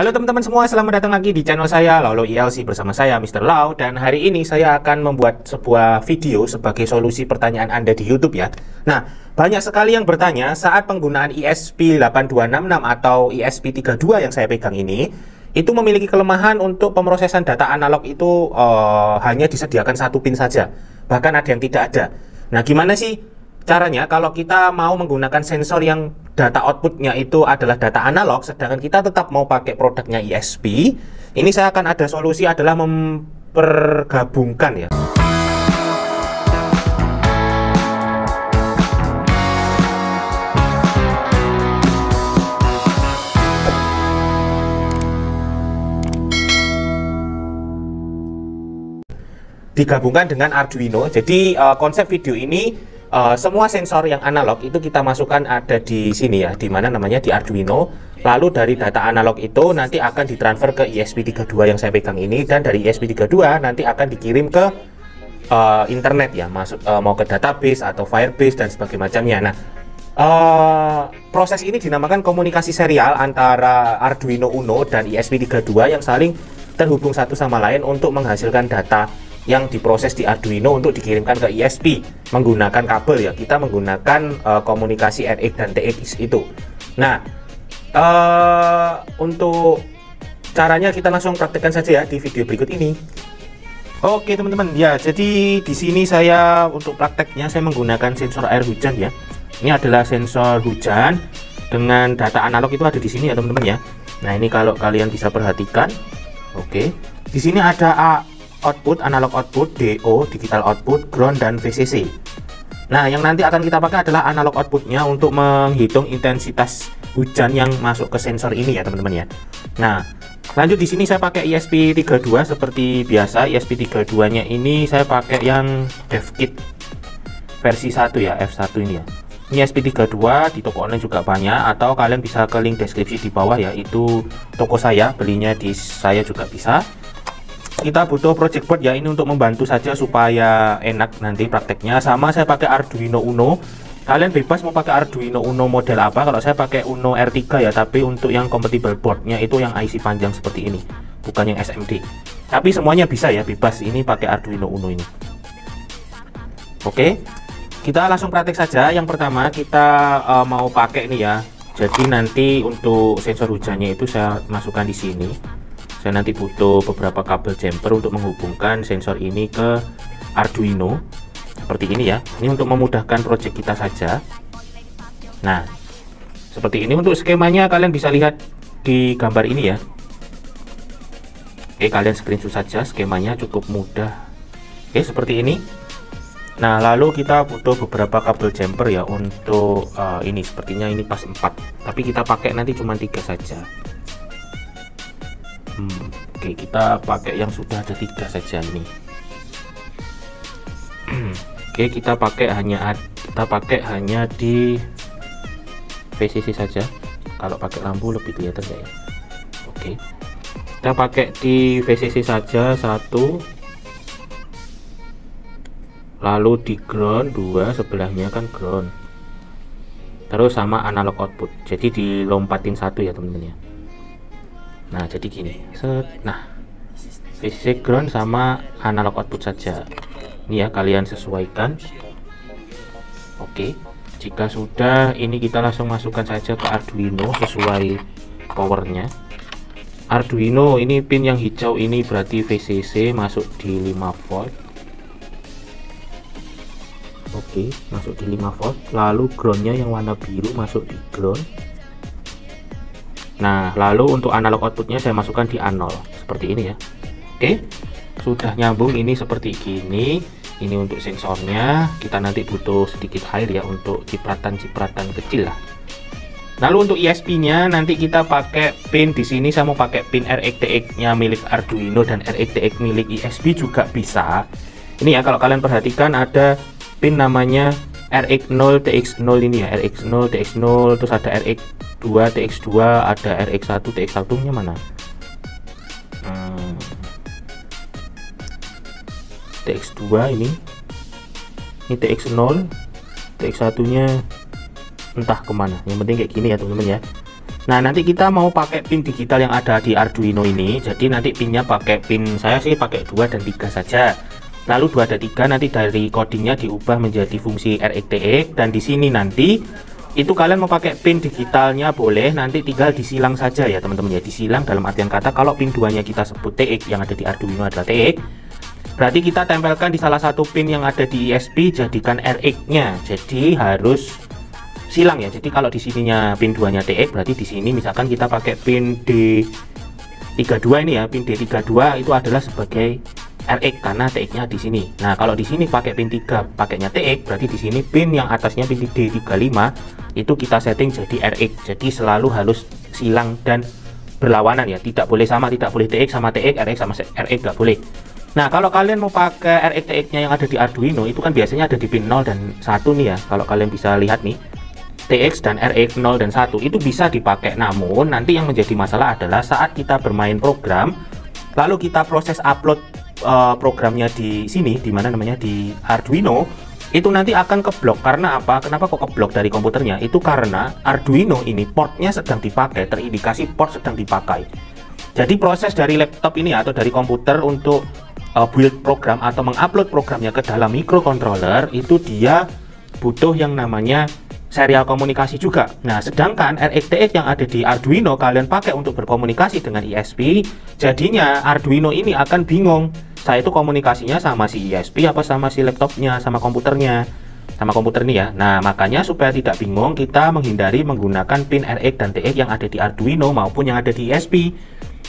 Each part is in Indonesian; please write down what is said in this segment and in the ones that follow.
Halo teman-teman semua, selamat datang lagi di channel saya Lau ILC bersama saya Mr. Lau. Dan hari ini saya akan membuat sebuah video sebagai solusi pertanyaan Anda di YouTube ya. Nah, banyak sekali yang bertanya saat penggunaan ESP8266 atau ESP32 yang saya pegang ini, itu memiliki kelemahan untuk pemrosesan data analog itu hanya disediakan satu pin saja, bahkan ada yang tidak ada. Nah, gimana sih caranya kalau kita mau menggunakan sensor yang data outputnya itu adalah data analog, sedangkan kita tetap mau pakai produknya ESP? Ini saya akan ada solusi adalah mempergabungkan ya. Digabungkan dengan Arduino. Jadi konsep video ini semua sensor yang analog itu kita masukkan ada di sini ya, di mana namanya di Arduino. Lalu dari data analog itu nanti akan ditransfer ke ESP32 yang saya pegang ini, dan dari ESP32 nanti akan dikirim ke internet ya, mau ke database atau Firebase dan sebagainya. Nah, proses ini dinamakan komunikasi serial antara Arduino Uno dan ESP32 yang saling terhubung satu sama lain untuk menghasilkan data yang diproses di Arduino untuk dikirimkan ke ESP menggunakan kabel ya. Kita menggunakan komunikasi RX dan TX itu. Nah, untuk caranya kita langsung praktekkan saja ya di video berikut ini. Oke teman-teman ya, jadi di sini saya untuk prakteknya saya menggunakan sensor air hujan ya. Ini adalah sensor hujan dengan data analog itu ada di sini ya teman-teman ya. Nah, ini kalau kalian bisa perhatikan, oke, di sini ada output, analog output, DO, digital output, ground, dan VCC. Nah, yang nanti akan kita pakai adalah analog outputnya untuk menghitung intensitas hujan yang masuk ke sensor ini ya teman-teman ya. Nah, lanjut di sini saya pakai ESP32 seperti biasa. ESP32 nya ini saya pakai yang DevKit versi 1 ya, F1 ini ya. Ini ESP32 di toko online juga banyak, atau kalian bisa ke link deskripsi di bawah ya, itu toko saya, belinya di saya juga bisa. Kita butuh project board ya, ini untuk membantu saja supaya enak nanti prakteknya. Sama saya pakai Arduino Uno. Kalian bebas mau pakai Arduino Uno model apa. Kalau saya pakai Uno R3 ya, tapi untuk yang compatible boardnya itu yang IC panjang seperti ini, bukan yang SMD. Tapi semuanya bisa ya, bebas ini pakai Arduino Uno ini. Oke, kita langsung praktek saja. Yang pertama kita mau pakai ini ya. Jadi nanti untuk sensor hujannya itu saya masukkan di sini. Saya nanti butuh beberapa kabel jumper untuk menghubungkan sensor ini ke Arduino seperti ini ya. Ini untuk memudahkan project kita saja. Nah, seperti ini untuk skemanya, kalian bisa lihat di gambar ini ya. Oke, kalian screenshot saja, skemanya cukup mudah. Oke, seperti ini. Nah, lalu kita butuh beberapa kabel jumper ya untuk ini, sepertinya ini pas 4, tapi kita pakai nanti cuma 3 saja. Oke, kita pakai yang sudah ada 3 saja ini. Oke, kita pakai hanya di VCC saja. Kalau pakai lampu lebih kelihatan ya. Oke, kita pakai di VCC saja 1, lalu di ground 2, sebelahnya kan ground, terus sama analog output, jadi dilompatin 1 ya teman-teman ya. Nah, jadi gini, nah, VCC, ground sama analog output saja ini ya, kalian sesuaikan. Oke, jika sudah, ini kita langsung masukkan saja ke Arduino sesuai powernya. Arduino ini pin yang hijau ini berarti VCC masuk di 5 volt. Oke, masuk di 5 volt. Lalu groundnya yang warna biru masuk di ground. Nah, lalu untuk analog outputnya saya masukkan di A0 seperti ini ya. Oke, sudah nyambung ini seperti gini. Ini untuk sensornya. Kita nanti butuh sedikit air ya untuk cipratan-cipratan kecil lah. Lalu untuk ESP nya nanti kita pakai pin di sini. Saya mau pakai pin RX-TX nya milik Arduino dan RX-TX milik ESP juga bisa. Ini ya, kalau kalian perhatikan ada pin namanya RX0 TX0 ini ya, RX0 TX0, terus ada RX2 TX2, ada RX1 TX1 nya mana? TX2 ini TX0, TX1 nya entah kemana, yang penting kayak gini ya teman-teman ya. Nah, nanti kita mau pakai pin digital yang ada di Arduino ini. Jadi nanti pinnya pakai pin, saya sih pakai 2 dan 3 saja. Lalu 2 dan 3 nanti dari codingnya diubah menjadi fungsi RxTx, dan di sini nanti itu kalian mau pakai pin digitalnya boleh, nanti tinggal disilang saja ya teman-teman ya. Disilang dalam artian kata, kalau pin 2 nya kita sebut TX, yang ada di Arduino adalah TX, berarti kita tempelkan di salah satu pin yang ada di ESP, jadikan Rx nya. Jadi harus silang ya. Jadi kalau di sininya pin 2 nya TX, berarti di sini misalkan kita pakai pin D32 ini ya, pin D32 itu adalah sebagai Rx karena TX nya di sini. Nah, kalau di sini pakai pin 3 pakainya TX, berarti di sini pin yang atasnya pin D35 itu kita setting jadi Rx. Jadi selalu harus silang dan berlawanan ya, tidak boleh sama, tidak boleh TX sama TX, Rx sama Rx, nggak boleh. Nah, kalau kalian mau pakai RxTx nya yang ada di Arduino itu kan biasanya ada di pin 0 dan 1 nih ya. Kalau kalian bisa lihat nih, TX dan Rx 0 dan 1 itu bisa dipakai. Namun nanti yang menjadi masalah adalah saat kita bermain program, lalu kita proses upload programnya di sini, di mana namanya di Arduino, itu nanti akan keblok. Karena apa? Kenapa kok keblok dari komputernya? Itu karena Arduino ini portnya sedang dipakai, terindikasi port sedang dipakai. Jadi proses dari laptop ini atau dari komputer untuk build program atau mengupload programnya ke dalam microcontroller, itu dia butuh yang namanya serial komunikasi juga. Nah, sedangkan RxTx yang ada di Arduino kalian pakai untuk berkomunikasi dengan ESP, jadinya Arduino ini akan bingung, saya itu komunikasinya sama si ESP apa sama si laptopnya, sama komputernya, sama komputer nih ya. Nah, makanya supaya tidak bingung, kita menghindari menggunakan pin Rx dan TX yang ada di Arduino maupun yang ada di ESP,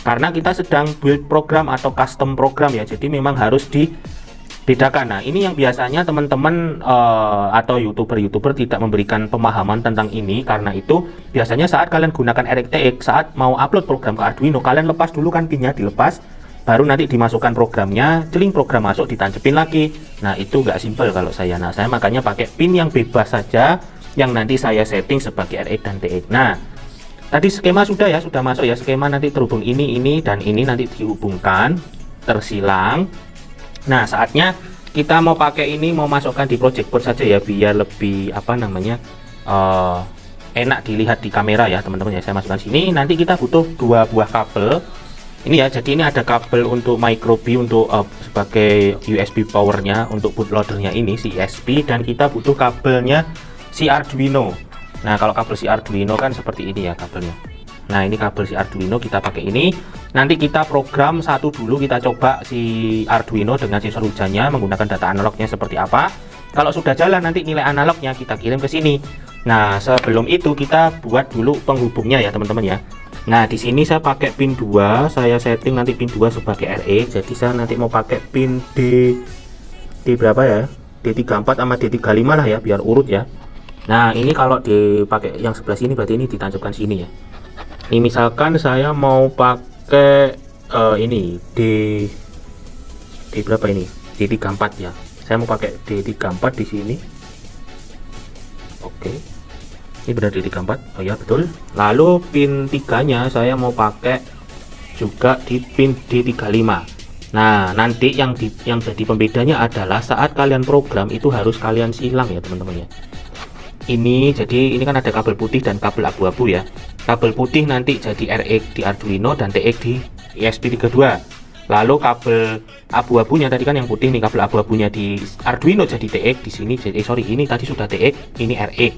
karena kita sedang build program atau custom program ya. Jadi memang harus dibedakan. Nah, ini yang biasanya teman-teman atau youtuber tidak memberikan pemahaman tentang ini. Karena itu biasanya saat kalian gunakan RxTx, saat mau upload program ke Arduino, kalian lepas dulu kan pinnya, dilepas, baru nanti dimasukkan programnya, celing program masuk, ditancepin lagi. Nah, itu nggak simple kalau saya. Nah, saya makanya pakai pin yang bebas saja, yang nanti saya setting sebagai Rx dan TX. Nah, tadi skema sudah ya, sudah masuk ya, skema nanti terhubung ini dan ini nanti dihubungkan, tersilang. Nah, saatnya kita mau pakai ini, mau masukkan di project board saja ya, biar lebih apa namanya enak dilihat di kamera ya teman-teman ya. Saya masukkan sini. Nanti kita butuh 2 buah kabel ini ya. Jadi ini ada kabel untuk micro B untuk sebagai USB powernya, untuk bootloadernya ini si ESP, dan kita butuh kabelnya si Arduino. Nah, kalau kabel si Arduino kan seperti ini ya kabelnya. Nah, ini kabel si Arduino kita pakai ini. Nanti kita program satu dulu, kita coba si Arduino dengan sensor hujannya menggunakan data analognya seperti apa. Kalau sudah jalan, nanti nilai analognya kita kirim ke sini. Nah, sebelum itu kita buat dulu penghubungnya ya teman-teman ya. Nah, di sini saya pakai pin 2, saya setting nanti pin 2 sebagai Rx. Jadi saya nanti mau pakai pin D berapa ya? D34 sama D35 lah ya, biar urut ya. Nah, ini kalau dipakai yang sebelah sini berarti ini ditancapkan sini ya. Ini misalkan saya mau pakai ini D berapa ini? D34 ya. Saya mau pakai D34 di sini. Oke. Ini benar D34. Oh ya, betul. Lalu pin 3-nya saya mau pakai juga di pin D35. Nah, nanti yang jadi pembedanya adalah saat kalian program itu harus kalian silang ya teman-teman ya. Ini jadi ini kan ada kabel putih dan kabel abu-abu ya. Kabel putih nanti jadi Rx di Arduino dan TX di ESP32. Lalu kabel abu-abunya tadi kan yang putih nih, kabel abu-abunya di Arduino jadi TX, di sini jadi ini tadi sudah TX, ini Rx.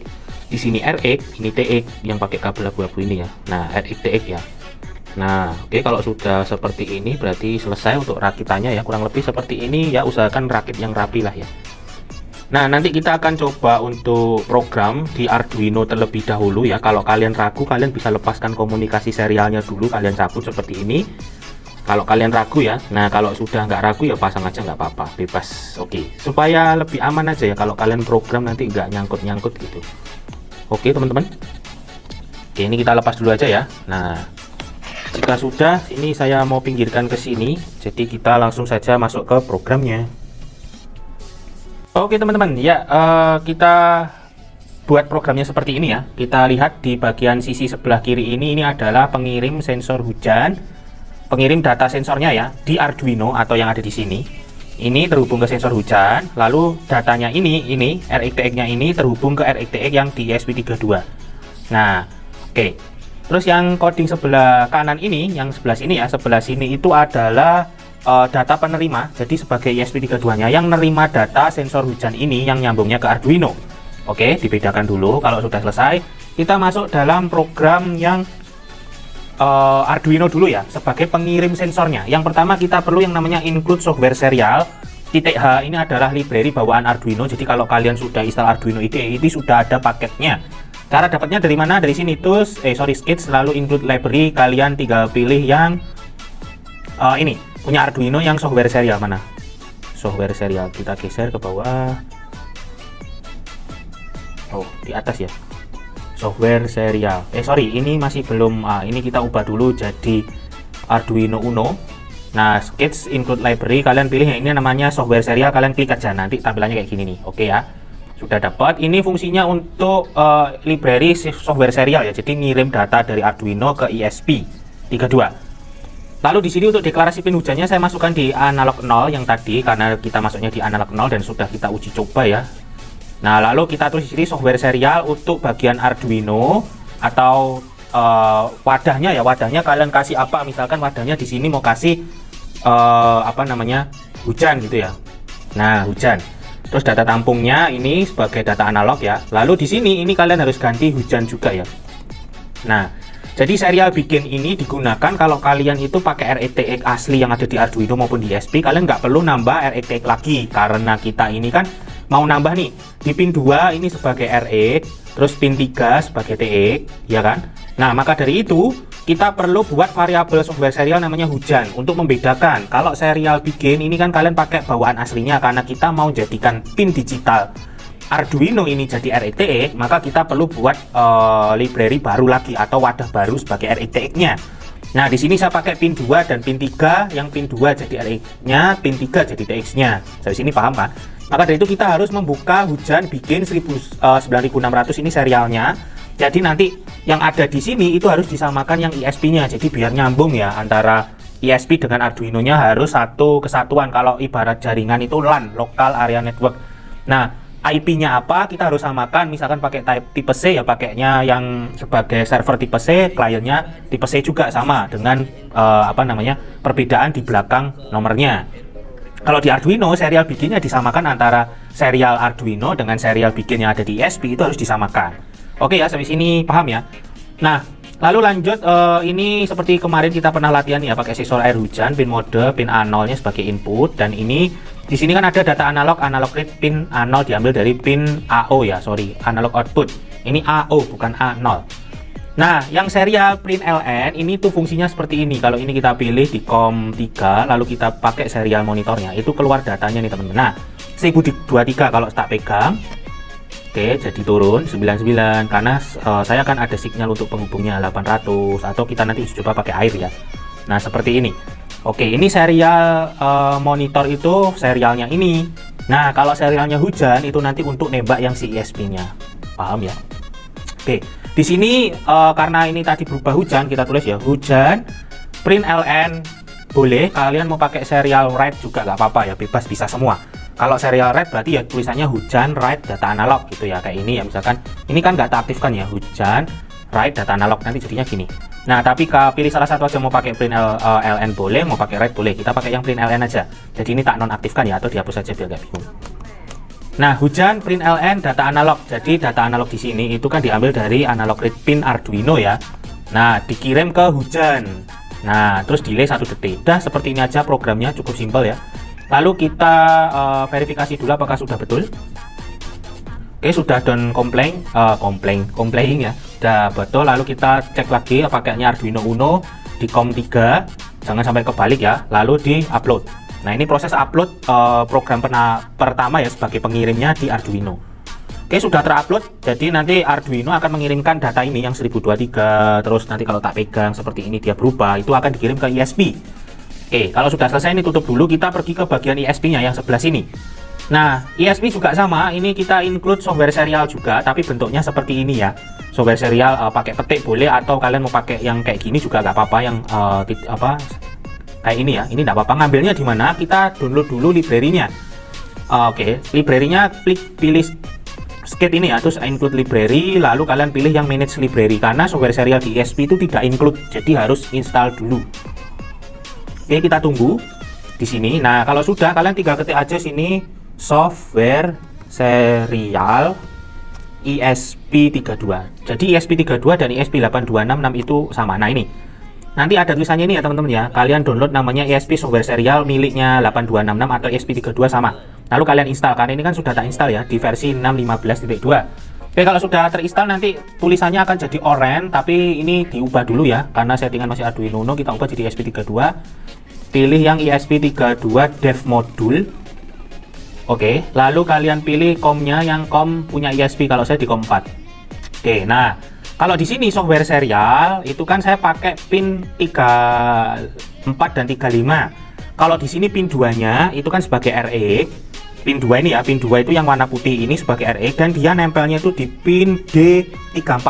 Di sini Rx, ini TX yang pakai kabel abu-abu ini ya. Nah, RxTx ya. Nah, oke, kalau sudah seperti ini berarti selesai untuk rakitannya ya, kurang lebih seperti ini ya. Usahakan rakit yang rapi lah ya. Nah, nanti kita akan coba untuk program di Arduino terlebih dahulu ya. Kalau kalian ragu, kalian bisa lepaskan komunikasi serialnya dulu, kalian cabut seperti ini. Kalau kalian ragu ya. Nah, kalau sudah nggak ragu ya pasang aja, nggak apa-apa, bebas. Oke, supaya lebih aman aja ya, kalau kalian program nanti nggak nyangkut-nyangkut gitu. Oke teman-teman. Oke, ini kita lepas dulu aja ya. Nah, jika sudah, ini saya mau pinggirkan ke sini. Jadi kita langsung saja masuk ke programnya. Oke teman-teman, ya kita buat programnya seperti ini ya. Kita lihat di bagian sisi sebelah kiri ini adalah pengirim sensor hujan, pengirim data sensornya ya di Arduino atau yang ada di sini. Ini terhubung ke sensor hujan, lalu datanya ini RxTx-nya ini terhubung ke RxTx yang di ESP32. Nah, oke. Terus yang coding sebelah kanan ini, yang sebelah sini ya, sebelah sini itu adalah data penerima. Jadi sebagai ESP32-nya yang nerima data sensor hujan ini yang nyambungnya ke Arduino. Oke, dibedakan dulu. Kalau sudah selesai, kita masuk dalam program yang Arduino dulu ya, sebagai pengirim sensornya. Yang pertama kita perlu yang namanya include software serial. .h ini adalah library bawaan Arduino. Jadi kalau kalian sudah install Arduino IDE, ini sudah ada paketnya. Cara dapatnya dari mana? Dari sini tools, skits, lalu include library. Kalian tinggal pilih yang ini punya Arduino yang software serial. Mana software serial? Kita geser ke bawah. Oh, di atas ya, software serial. Ini masih belum. Ini kita ubah dulu jadi Arduino Uno. Nah, skits include library, kalian pilih yang ini namanya software serial. Kalian klik aja, nanti tampilannya kayak gini nih. Oke ya, sudah dapat. Ini fungsinya untuk library software serial ya. Jadi ngirim data dari Arduino ke ESP32. Lalu di sini untuk deklarasi pin hujannya saya masukkan di analog 0 yang tadi, karena kita masuknya di analog 0 dan sudah kita uji coba ya. Nah, lalu kita tulis di sini software serial untuk bagian Arduino atau wadahnya ya. Wadahnya kalian kasih apa? Misalkan wadahnya di sini mau kasih hujan gitu ya. Nah, hujan. Terus data tampungnya ini sebagai data analog ya. Lalu di sini ini kalian harus ganti hujan juga ya. Nah, jadi serial bikin ini digunakan kalau kalian itu pakai RETX asli yang ada di Arduino maupun di ESP. Kalian nggak perlu nambah RETX lagi, karena kita ini kan mau nambah nih di pin 2 ini sebagai RE, terus pin 3 sebagai TX, ya kan? Nah, maka dari itu kita perlu buat variabel software serial namanya hujan untuk membedakan. Kalau serial bikin ini kan kalian pakai bawaan aslinya, karena kita mau jadikan pin digital Arduino ini jadi RETX, maka kita perlu buat library baru lagi atau wadah baru sebagai RETX-nya. Nah, di sini saya pakai pin 2 dan pin 3, yang pin 2 jadi RE-nya, pin 3 jadi TX-nya. Dari sini paham kan? Maka dari itu kita harus membuka hujan bikin 9600 ini serialnya. Jadi nanti yang ada di sini itu harus disamakan yang ESP-nya. Jadi biar nyambung ya antara ESP dengan Arduino-nya, harus satu kesatuan. Kalau ibarat jaringan itu LAN, Local Area Network. Nah, IP-nya apa kita harus samakan. Misalkan pakai tipe C ya, pakainya yang sebagai server tipe C, kliennya tipe C juga sama dengan perbedaan di belakang nomornya. Kalau di Arduino serial bikinnya disamakan antara serial Arduino dengan serial bikin yang ada di ESP, itu harus disamakan. Oke ya, sampai sini paham ya. Nah, lalu lanjut, ini seperti kemarin kita pernah latihan ya, pakai sensor air hujan, pin mode, pin A0 nya sebagai input, dan ini di sini kan ada data analog read, pin A0 diambil dari pin AO ya, analog output. Ini AO bukan A0. Nah, yang serial print LN ini tuh fungsinya seperti ini. Kalau ini kita pilih di COM3, lalu kita pakai serial monitornya, itu keluar datanya nih teman-teman. Nah, 1023 kalau tak pegang. Oke, jadi turun 99 karena saya kan ada sinyal untuk penghubungnya 800, atau kita nanti coba pakai air ya. Nah, seperti ini. Oke, ini serial monitor itu serialnya ini. Nah, kalau serialnya hujan itu nanti untuk nembak yang si ESP-nya. Paham ya? Oke, di sini karena ini tadi berubah hujan, kita tulis ya hujan print LN. Boleh kalian mau pakai serial write juga nggak apa-apa ya, bebas, bisa semua. Kalau serial write berarti ya tulisannya hujan write data analog gitu ya, kayak ini ya. Misalkan ini kan nggak tak aktifkan ya, hujan write data analog, nanti jadinya gini. Nah, tapi pilih salah satu aja, mau pakai print LN boleh, mau pakai write boleh. Kita pakai yang print LN aja. Jadi ini tak nonaktifkan ya, atau dihapus saja biar nggak bingung. Nah, hujan print LN data analog. Jadi data analog di sini itu kan diambil dari analog read pin Arduino ya. Nah, dikirim ke hujan. Nah, terus delay 1 detik. Udah seperti ini aja programnya, cukup simpel ya. Lalu kita verifikasi dulu apakah sudah betul. Oke, sudah done complain ya. Sudah betul. Lalu kita cek lagi pakainya Arduino Uno di COM3. Jangan sampai kebalik ya. Lalu di-upload. Nah, ini proses upload program pertama ya sebagai pengirimnya di Arduino. Oke, sudah terupload. Jadi nanti Arduino akan mengirimkan data ini yang 1023. Terus nanti kalau tak pegang seperti ini dia berubah, itu akan dikirim ke ESP. Oke, kalau sudah selesai ini tutup dulu. Kita pergi ke bagian ESP-nya yang sebelah sini. Nah, ESP juga sama. Ini kita include software serial juga, tapi bentuknya seperti ini ya. Software serial pakai petik boleh, atau kalian mau pakai yang kayak gini juga nggak apa-apa, yang kayak ini ya. Ini nggak apa-apa. Ngambilnya di mana? Kita download dulu library-nya. Oke, library-nya pilih skate ini ya, terus include library, lalu kalian pilih yang manage library karena software serial di ESP itu tidak include, jadi harus install dulu. Oke, kita tunggu di sini. Nah, kalau sudah kalian tinggal ketik aja sini software serial ESP32. Jadi ESP32 dan ESP8266 itu sama. Nah, ini nanti ada tulisannya ini ya teman-teman ya. Kalian download namanya ESP software serial miliknya 8266 atau ESP32 sama. Lalu kalian install, karena ini kan sudah tak install ya di versi 6.15.2. Oke, kalau sudah terinstall nanti tulisannya akan jadi oranye, tapi ini diubah dulu ya karena settingan masih Arduino Uno. Kita ubah jadi ESP32. Pilih yang ESP32 dev module. Oke, lalu kalian pilih COM-nya yang COM punya ESP, kalau saya di COM 4. Oke, nah kalau di sini software serial itu kan saya pakai pin 34 dan 35. Kalau di sini pin 2-nya itu kan sebagai RE. Pin 2 ini ya, pin 2 itu yang warna putih ini sebagai RE dan dia nempelnya itu di pin D34.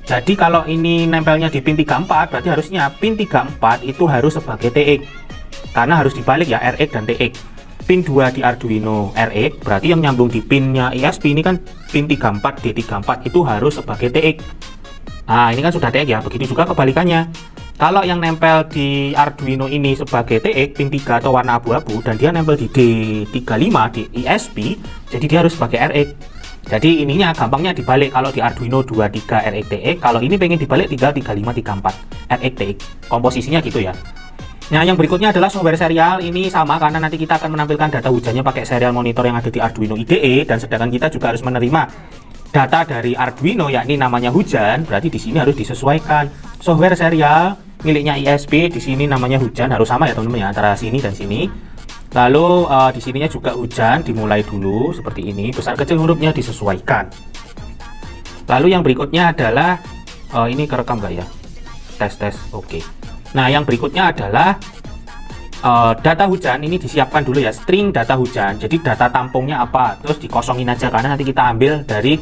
Jadi kalau ini nempelnya di pin 34 berarti harusnya pin 34 itu harus sebagai TX. Karena harus dibalik ya, RX dan TX. Pin 2 di Arduino RX berarti yang nyambung di pinnya ESP ini kan pin 34 D34 itu harus sebagai TX. Nah, ini kan sudah TX ya, begitu juga kebalikannya. Kalau yang nempel di Arduino ini sebagai TX pin 3 atau warna abu-abu dan dia nempel di D35 di ESP, jadi dia harus sebagai RX. Jadi ininya gampangnya dibalik, kalau di Arduino 23 RX TX, kalau ini pengen dibalik tinggal 35 34 RX TX. Komposisinya gitu ya. Nah, yang berikutnya adalah software serial. Ini sama karena nanti kita akan menampilkan data hujannya pakai serial monitor yang ada di Arduino IDE, dan sedangkan kita juga harus menerima data dari Arduino yakni namanya hujan, berarti di sini harus disesuaikan. Software serial miliknya ESP di sini namanya hujan, harus sama ya teman-teman ya, antara sini dan sini. Lalu di sininya juga hujan, dimulai dulu seperti ini, besar kecil hurufnya disesuaikan. Lalu yang berikutnya adalah ini kerekam nggak ya? Tes. Oke. Nah, yang berikutnya adalah data hujan. Ini disiapkan dulu ya, string data hujan. Jadi data tampungnya apa, terus dikosongin aja karena nanti kita ambil dari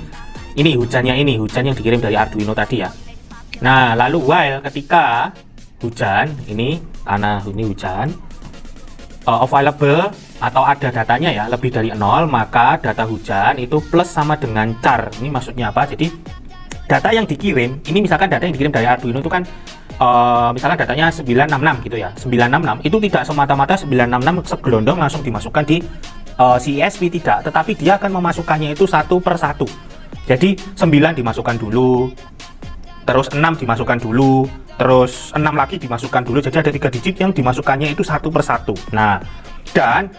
ini hujannya, ini hujan yang dikirim dari Arduino tadi ya. Nah, lalu while ketika hujan ini, karena ini hujan available atau ada datanya ya lebih dari 0, maka data hujan itu plus sama dengan char. Ini maksudnya apa? Jadi data yang dikirim ini, misalkan data yang dikirim dari Arduino itu kan misalkan datanya 966 gitu ya, 966 itu tidak semata-mata 966 segelondong langsung dimasukkan di si ESP, tidak, tetapi dia akan memasukkannya itu satu per satu. Jadi 9 dimasukkan dulu, terus 6 dimasukkan dulu, terus 6 lagi dimasukkan dulu, jadi ada 3 digit yang dimasukkannya itu satu per satu. Nah, dan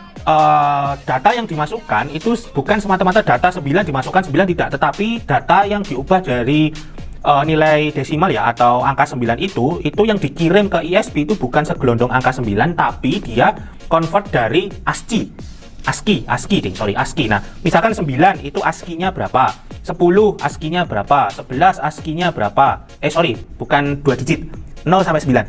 data yang dimasukkan itu bukan semata-mata data 9 dimasukkan 9, tidak, tetapi data yang diubah dari nilai desimal ya atau angka 9 itu yang dikirim ke ESP itu bukan segelondong angka 9, tapi dia convert dari ASCII. Nah, misalkan 9 itu ASCII-nya berapa, 10 ASCII-nya berapa, 11 ASCII-nya berapa, bukan 2 digit, 0 sampai 9.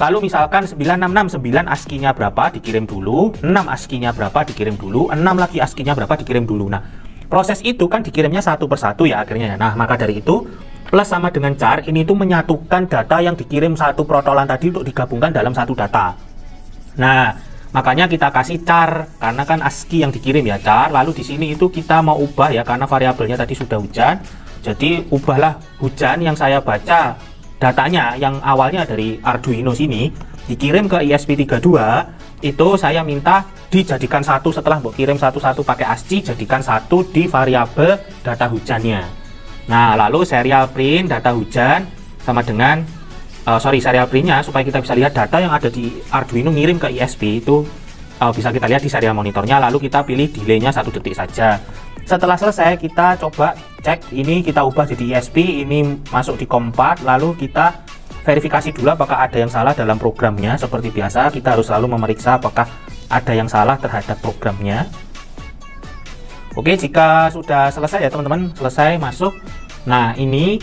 Lalu misalkan 966, 9 ASCII-nya berapa dikirim dulu, 6 ASCII-nya berapa dikirim dulu, 6 lagi ASCII-nya berapa dikirim dulu. Nah, proses itu kan dikirimnya satu per satu ya akhirnya. Nah, maka dari itu plus sama dengan char ini tuh menyatukan data yang dikirim satu protolan tadi untuk digabungkan dalam satu data. Nah, makanya kita kasih char karena kan ASCII yang dikirim ya, char. Lalu di sini itu kita mau ubah ya karena variabelnya tadi sudah hujan. Jadi ubahlah hujan yang saya baca datanya yang awalnya dari Arduino sini dikirim ke ESP32, itu saya minta dijadikan satu, setelah kirim satu-satu pakai ASCII, jadikan satu di variabel data hujannya. Nah, lalu serial print data hujan sama dengan serial printnya supaya kita bisa lihat data yang ada di Arduino ngirim ke ESP itu bisa kita lihat di serial monitornya. Lalu kita pilih delaynya 1 detik saja. Setelah selesai kita coba cek, ini kita ubah jadi ESP, ini masuk di COM 4, lalu kita verifikasi dulu apakah ada yang salah dalam programnya. Seperti biasa kita harus selalu memeriksa apakah ada yang salah terhadap programnya. Oke, jika sudah selesai ya teman-teman, selesai masuk. Nah, ini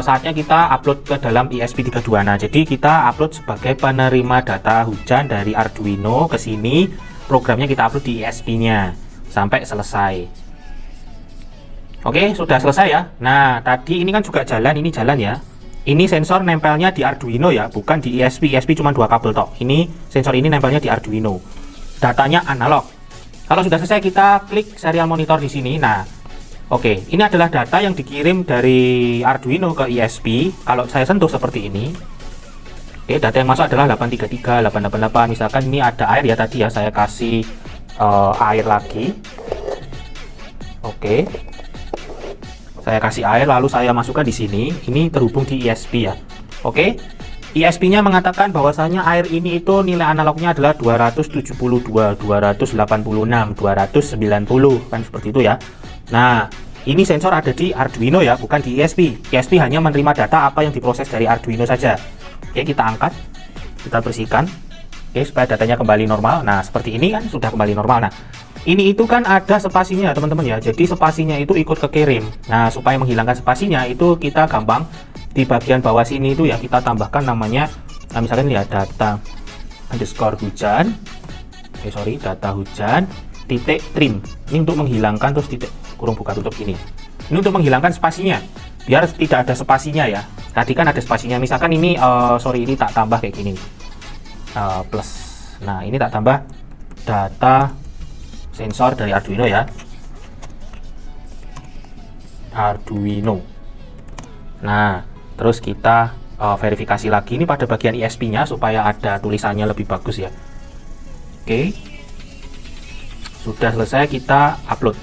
saatnya kita upload ke dalam ESP32. Nah, jadi kita upload sebagai penerima data hujan dari Arduino ke sini. Programnya kita upload di ESP-nya sampai selesai. Oke, sudah selesai ya. Nah, tadi ini kan juga jalan, ini jalan ya. Ini sensor nempelnya di Arduino ya, bukan di ESP. ESP cuma 2 kabel tok. Ini sensor ini nempelnya di Arduino. Datanya analog. Kalau sudah selesai kita klik serial monitor di sini. Nah, Oke, ini adalah data yang dikirim dari Arduino ke ISP. Kalau saya sentuh seperti ini. Oke, data yang masuk adalah 833, 888. Misalkan ini ada air ya tadi ya, saya kasih air lagi. Oke. Saya kasih air lalu saya masukkan di sini. Ini terhubung di ISP ya. Oke. ISP-nya mengatakan bahwasanya air ini itu nilai analognya adalah 272, 286, 290 kan seperti itu ya. Nah, ini sensor ada di Arduino ya, bukan di ISP. ISP hanya menerima data apa yang diproses dari Arduino saja. Oke, kita angkat, kita bersihkan, oke, supaya datanya kembali normal. Nah, seperti ini kan sudah kembali normal. Nah, ini itu kan ada spasinya teman-teman ya, jadi spasinya itu ikut kekirim. Nah, supaya menghilangkan spasinya itu kita gampang, di bagian bawah sini itu ya kita tambahkan namanya, nah, misalkan ya data underscore hujan, data hujan titik trim. Ini untuk menghilangkan, terus titik kurung buka tutup ini. Ini untuk menghilangkan spasinya, biar tidak ada spasinya ya. Tadi kan ada spasinya, misalkan ini ini tak tambah kayak gini plus. Nah, ini tak tambah data sensor dari Arduino ya, Arduino. Nah, terus kita verifikasi lagi ini pada bagian ISP nya supaya ada tulisannya lebih bagus ya. Oke, sudah selesai, kita upload.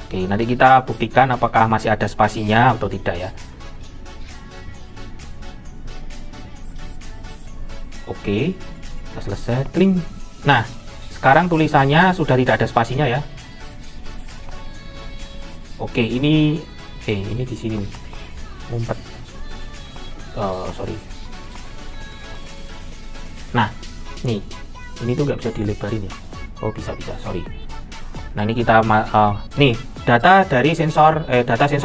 Oke, nanti kita buktikan apakah masih ada spasinya atau tidak ya. Oke, sudah selesai, klik. Nah, sekarang tulisannya sudah tidak ada spasinya ya. Oke, ini di sini ngumpet. Nah, ini tuh nggak bisa dilebarin ya. Oh, bisa, sorry. Nah, ini kita nih data dari sensor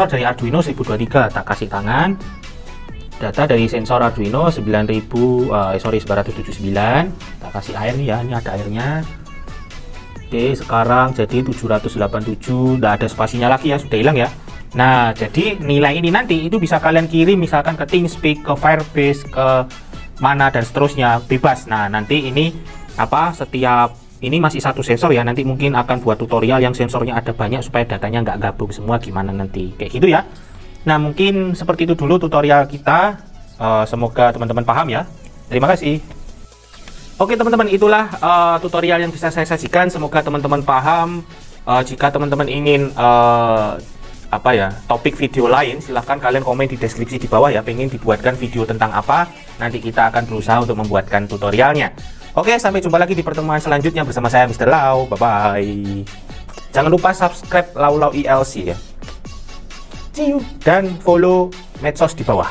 dari Arduino 1023, tak kasih tangan. Data dari sensor Arduino 979, tak kasih air nih ya, ini ada airnya. Oke, sekarang jadi 787, nggak ada spasinya lagi ya, sudah hilang ya. Nah, jadi nilai ini nanti itu bisa kalian kirim misalkan ke TeamSpeak, ke Firebase, ke mana dan seterusnya, bebas. Nah, nanti ini setiap ini masih satu sensor ya, nanti mungkin akan buat tutorial yang sensornya ada banyak supaya datanya nggak gabung semua, gimana nanti kayak gitu ya. Nah, mungkin seperti itu dulu tutorial kita. Semoga teman-teman paham ya. Terima kasih. Oke teman-teman, itulah tutorial yang bisa saya sajikan. Semoga teman-teman paham. Jika teman-teman ingin topik video lain, silahkan kalian komen di deskripsi di bawah ya, pengen dibuatkan video tentang apa, nanti kita akan berusaha untuk membuatkan tutorialnya. Oke, sampai jumpa lagi di pertemuan selanjutnya bersama saya Mr. Lau. Bye bye. Jangan lupa subscribe Lau Lau ILC ya, dan follow medsos di bawah.